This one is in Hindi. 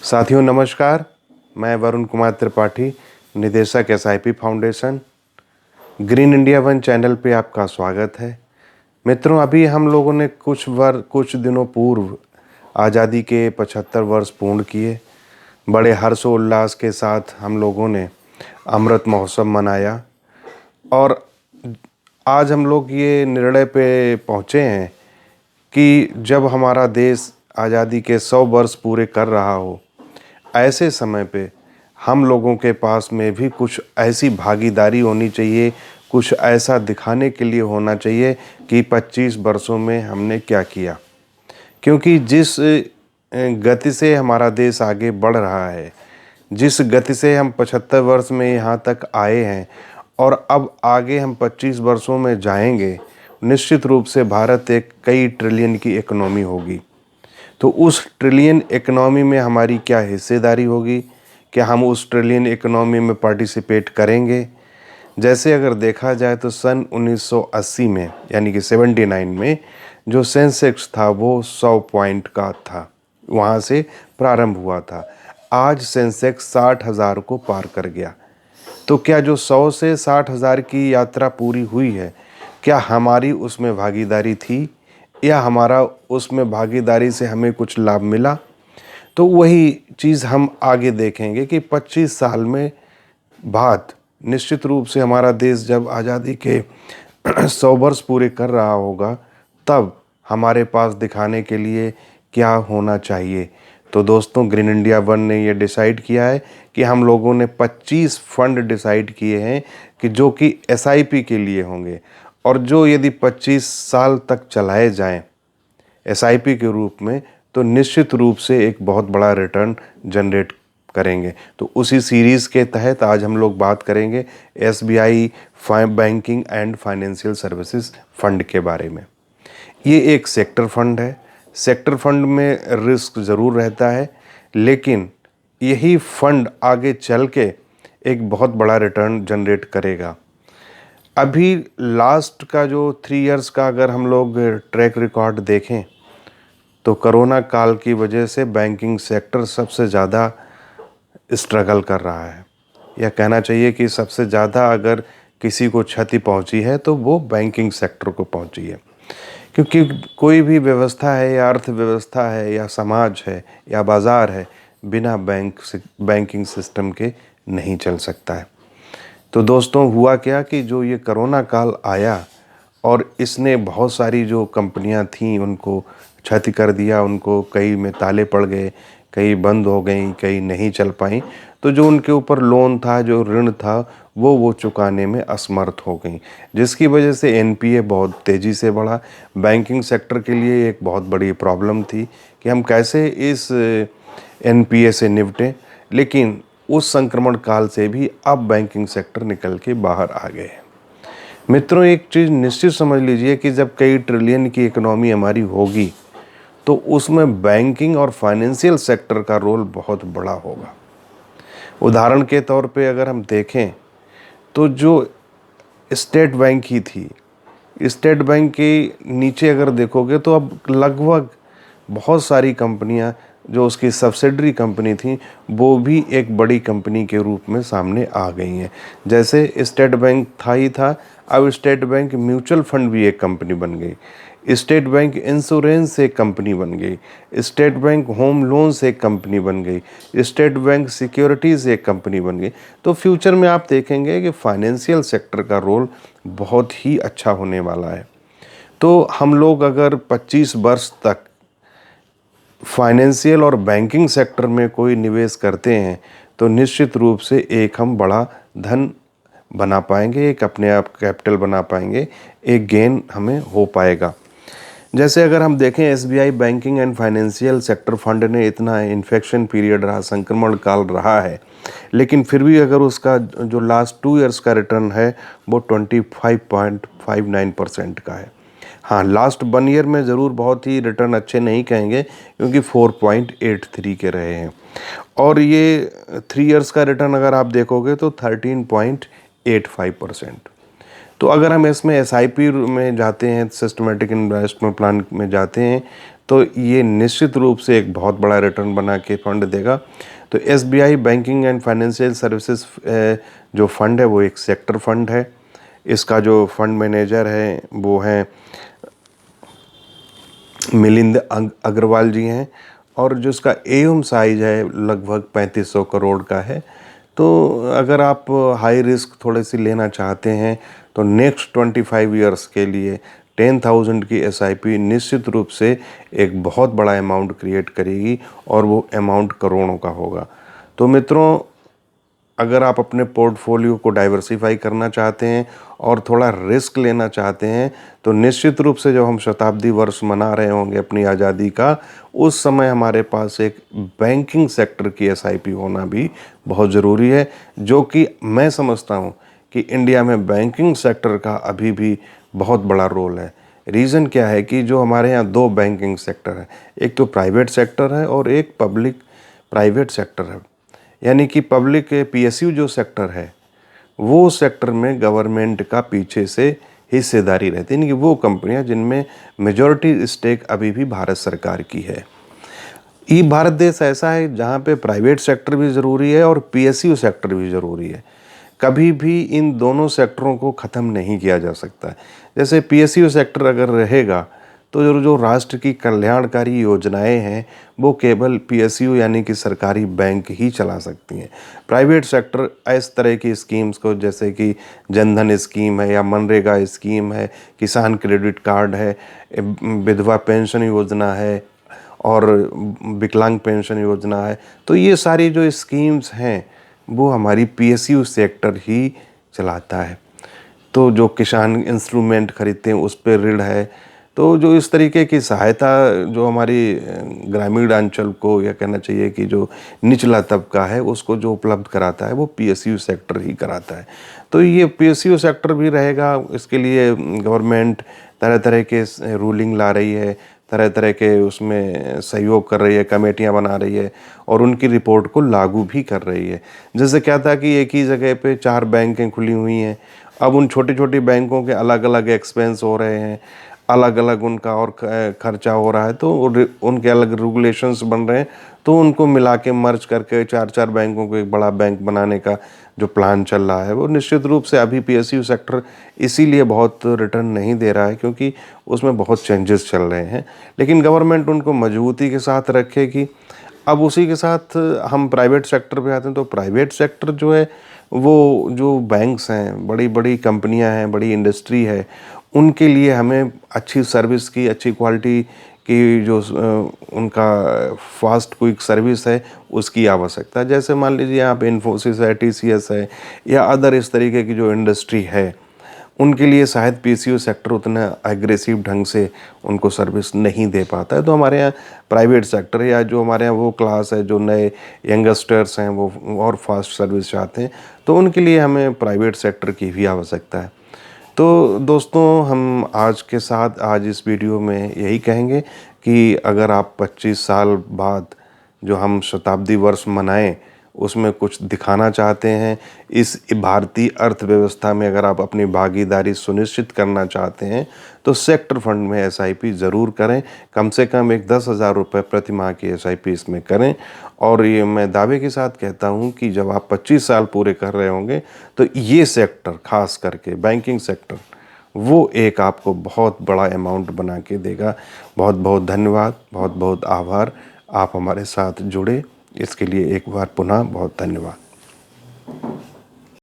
साथियों नमस्कार। मैं वरुण कुमार त्रिपाठी, निदेशक SIP foundation. Green India one channel पे आपका स्वागत है। मित्रों, अभी हम लोगों ने कुछ दिनों पूर्व आज़ादी के 75 वर्ष पूर्ण किए। बड़े हर्षोल्लास के साथ हम लोगों ने अमृत महोत्सव मनाया और आज हम लोग ये निर्णय पे पहुँचे हैं कि जब हमारा देश आज़ादी के 100 वर्ष पूरे कर रहा हो, ऐसे समय पे हम लोगों के पास में भी कुछ ऐसी भागीदारी होनी चाहिए, कुछ ऐसा दिखाने के लिए होना चाहिए कि 25 वर्षों में हमने क्या किया। क्योंकि जिस गति से हमारा देश आगे बढ़ रहा है, जिस गति से हम 75 वर्ष में यहाँ तक आए हैं और अब आगे हम 25 वर्षों में जाएंगे, निश्चित रूप से भारत एक कई ट्रिलियन की इकोनॉमी होगी। तो उस ट्रिलियन इकोनॉमी में हमारी क्या हिस्सेदारी होगी, क्या हम उस ट्रिलियन इकोनॉमी में पार्टिसिपेट करेंगे। जैसे अगर देखा जाए तो सन 1980 में यानी कि 79 में जो सेंसेक्स था वो 100 पॉइंट का था, वहाँ से प्रारंभ हुआ था। आज सेंसेक्स 60,000 को पार कर गया। तो क्या जो 100 से 60,000 की यात्रा पूरी हुई है, क्या हमारी उसमें भागीदारी थी या हमारा उसमें भागीदारी से हमें कुछ लाभ मिला। तो वही चीज़ हम आगे देखेंगे कि 25 साल में बाद निश्चित रूप से हमारा देश जब आज़ादी के 100 वर्ष पूरे कर रहा होगा, तब हमारे पास दिखाने के लिए क्या होना चाहिए। तो दोस्तों, ग्रीन इंडिया वन ने ये डिसाइड किया है कि हम लोगों ने 25 फंड डिसाइड किए हैं कि जो कि एसआईपी के लिए होंगे और जो यदि 25 साल तक चलाए जाएं एसआईपी के रूप में, तो निश्चित रूप से एक बहुत बड़ा रिटर्न जनरेट करेंगे। तो उसी सीरीज़ के तहत आज हम लोग बात करेंगे SBI banking and financial services fund के बारे में। ये एक सेक्टर फंड है। सेक्टर फंड में रिस्क ज़रूर रहता है, लेकिन यही फंड आगे चल के एक बहुत बड़ा रिटर्न जनरेट करेगा। अभी लास्ट का जो 3 इयर्स का अगर हम लोग ट्रैक रिकॉर्ड देखें तो कोरोना काल की वजह से बैंकिंग सेक्टर सबसे ज़्यादा स्ट्रगल कर रहा है, या कहना चाहिए कि सबसे ज़्यादा अगर किसी को क्षति पहुंची है तो वो बैंकिंग सेक्टर को पहुंची है। क्योंकि कोई भी व्यवस्था है या अर्थव्यवस्था है या समाज है या बाज़ार है, बिना बैंकिंग सिस्टम के नहीं चल सकता है। तो दोस्तों, हुआ क्या कि जो ये कोरोना काल आया और इसने बहुत सारी जो कंपनियां थीं उनको क्षति कर दिया। उनको कई में ताले पड़ गए, कई बंद हो गई, कई नहीं चल पाई। तो जो उनके ऊपर लोन था, जो ऋण था, वो चुकाने में असमर्थ हो गई, जिसकी वजह से एनपीए बहुत तेज़ी से बढ़ा। बैंकिंग सेक्टर के लिए एक बहुत बड़ी प्रॉब्लम थी कि हम कैसे इस एनपीए से निपटें। लेकिन उस संक्रमण काल से भी अब बैंकिंग सेक्टर निकल के बाहर आ गए हैं। मित्रों, एक चीज़ निश्चित समझ लीजिए कि जब कई ट्रिलियन की इकोनॉमी हमारी होगी, तो उसमें बैंकिंग और फाइनेंशियल सेक्टर का रोल बहुत बड़ा होगा। उदाहरण के तौर पे अगर हम देखें तो जो स्टेट बैंक ही थी, स्टेट बैंक के नीचे अगर देखोगे तो अब लगभग बहुत सारी कंपनियां जो उसकी सब्सिडरी कंपनी थी, वो भी एक बड़ी कंपनी के रूप में सामने आ गई हैं। जैसे स्टेट बैंक था ही था, अब स्टेट बैंक म्यूचुअल फंड भी एक कंपनी बन गई, स्टेट बैंक इंश्योरेंस से एक कंपनी बन गई, स्टेट बैंक होम लोन से एक कंपनी बन गई, स्टेट बैंक सिक्योरिटीज़ से एक कंपनी बन गई। तो फ्यूचर में आप देखेंगे कि फाइनेंशियल सेक्टर का रोल बहुत ही अच्छा होने वाला है। तो हम लोग अगर 25 वर्ष तक फाइनेंशियल और बैंकिंग सेक्टर में कोई निवेश करते हैं, तो निश्चित रूप से एक हम बड़ा धन बना पाएंगे, एक अपने आप कैपिटल बना पाएंगे, एक गेन हमें हो पाएगा। जैसे अगर हम देखें, SBI banking and financial sector fund ने इतना इन्फेक्शन पीरियड रहा, संक्रमण काल रहा है, लेकिन फिर भी अगर उसका जो लास्ट 2 इयर्स का रिटर्न है वो 25.59% का है। हाँ, लास्ट 1 ईयर में ज़रूर बहुत ही रिटर्न अच्छे नहीं कहेंगे, क्योंकि 4.83 के रहे हैं। और ये 3 इयर्स का रिटर्न अगर आप देखोगे तो 13.85%। तो अगर हम इसमें एसआईपी में जाते हैं, सिस्टमेटिक इन्वेस्टमेंट प्लान में जाते हैं, तो ये निश्चित रूप से एक बहुत बड़ा रिटर्न बना के फंड देगा। तो SBI banking and financial services जो फंड है वो एक सेक्टर फंड है। इसका जो फंड मैनेजर है वो हैं मिलिंद अग्रवाल जी हैं, और जो इसका एम साइज है लगभग 3500 करोड़ का है। तो अगर आप हाई रिस्क थोड़े सी लेना चाहते हैं तो नेक्स्ट 25 ईयर्स के लिए 10,000 की एसआईपी निश्चित रूप से एक बहुत बड़ा अमाउंट क्रिएट करेगी, और वो अमाउंट करोड़ों का होगा। तो मित्रों, अगर आप अपने पोर्टफोलियो को डाइवर्सिफाई करना चाहते हैं और थोड़ा रिस्क लेना चाहते हैं, तो निश्चित रूप से जब हम शताब्दी वर्ष मना रहे होंगे अपनी आज़ादी का, उस समय हमारे पास एक बैंकिंग सेक्टर की एसआईपी होना भी बहुत ज़रूरी है, जो कि मैं समझता हूँ कि इंडिया में बैंकिंग सेक्टर का अभी भी बहुत बड़ा रोल है। रीज़न क्या है कि जो हमारे यहाँ दो बैंकिंग सेक्टर है, एक तो प्राइवेट सेक्टर है और एक पब्लिक प्राइवेट सेक्टर है। यानी कि पब्लिक पीएसयू जो सेक्टर है, वो सेक्टर में गवर्नमेंट का पीछे से हिस्सेदारी रहती है, यानी कि वो कंपनियां जिनमें मेजॉरिटी स्टेक अभी भी भारत सरकार की है। ये भारत देश ऐसा है जहाँ पे प्राइवेट सेक्टर भी ज़रूरी है और पीएसयू सेक्टर भी ज़रूरी है। कभी भी इन दोनों सेक्टरों को ख़त्म नहीं किया जा सकता। जैसे पीएसयू सेक्टर अगर रहेगा तो जो राष्ट्र की कल्याणकारी योजनाएं हैं वो केवल पीएसयू यानी कि सरकारी बैंक ही चला सकती हैं। प्राइवेट सेक्टर इस तरह की स्कीम्स को, जैसे कि जनधन स्कीम है या मनरेगा स्कीम है, किसान क्रेडिट कार्ड है, विधवा पेंशन योजना है और विकलांग पेंशन योजना है, तो ये सारी जो स्कीम्स हैं वो हमारी पीएसयू सेक्टर ही चलाता है। तो जो किसान इंस्ट्रूमेंट खरीदते हैं उस पर ऋण है। तो जो इस तरीके की सहायता जो हमारी ग्रामीण अंचल को, या कहना चाहिए कि जो निचला तबका है उसको जो उपलब्ध कराता है वो पीएसयू सेक्टर ही कराता है। तो ये पीएसयू सेक्टर भी रहेगा। इसके लिए गवर्नमेंट तरह तरह के रूलिंग ला रही है, तरह तरह के उसमें सहयोग कर रही है, कमेटियां बना रही है और उनकी रिपोर्ट को लागू भी कर रही है। जैसे क्या था कि एक ही जगह पे 4 बैंकें खुली हुई हैं, अब उन छोटी छोटी बैंकों के अलग अलग एक्सपेंस हो रहे हैं, अलग अलग उनका और खर्चा हो रहा है, तो उनके अलग रेगुलेशंस बन रहे हैं। तो उनको मिला के मर्ज करके 4 बैंकों को एक बड़ा बैंक बनाने का जो प्लान चल रहा है, वो निश्चित रूप से अभी पीएसयू सेक्टर इसीलिए बहुत रिटर्न नहीं दे रहा है क्योंकि उसमें बहुत चेंजेस चल रहे हैं। लेकिन गवर्नमेंट उनको मजबूती के साथ रखेगी। अब उसी के साथ हम प्राइवेट सेक्टर पे आते हैं। तो प्राइवेट सेक्टर जो है वो जो बैंक्स हैं, बड़ी बड़ी कंपनियां हैं, बड़ी इंडस्ट्री है, उनके लिए हमें अच्छी सर्विस की, अच्छी क्वालिटी की जो उनका फास्ट क्विक सर्विस है उसकी आवश्यकता है। जैसे मान लीजिए आप इन्फोसिस है, टीसीएस है या अदर इस तरीके की जो इंडस्ट्री है, उनके लिए शायद पीएसयू सेक्टर उतना एग्रेसिव ढंग से उनको सर्विस नहीं दे पाता है। तो हमारे यहाँ प्राइवेट सेक्टर या जो हमारे यहाँ वो क्लास है जो नए यंगस्टर्स हैं वो और फास्ट सर्विस चाहते हैं, तो उनके लिए हमें प्राइवेट सेक्टर की भी आवश्यकता है। तो दोस्तों, हम आज इस वीडियो में यही कहेंगे कि अगर आप 25 साल बाद जो हम शताब्दी वर्ष मनाएं उसमें कुछ दिखाना चाहते हैं, इस भारतीय अर्थव्यवस्था में अगर आप अपनी भागीदारी सुनिश्चित करना चाहते हैं, तो सेक्टर फंड में एसआईपी ज़रूर करें। कम से कम एक 10,000 रुपये प्रति माह की एसआईपी इसमें करें। और ये मैं दावे के साथ कहता हूँ कि जब आप 25 साल पूरे कर रहे होंगे तो ये सेक्टर, खास करके बैंकिंग सेक्टर, वो एक आपको बहुत बड़ा अमाउंट बना के देगा। बहुत बहुत धन्यवाद, बहुत बहुत आभार, आप हमारे साथ जुड़े इसके लिए एक बार पुनः बहुत धन्यवाद।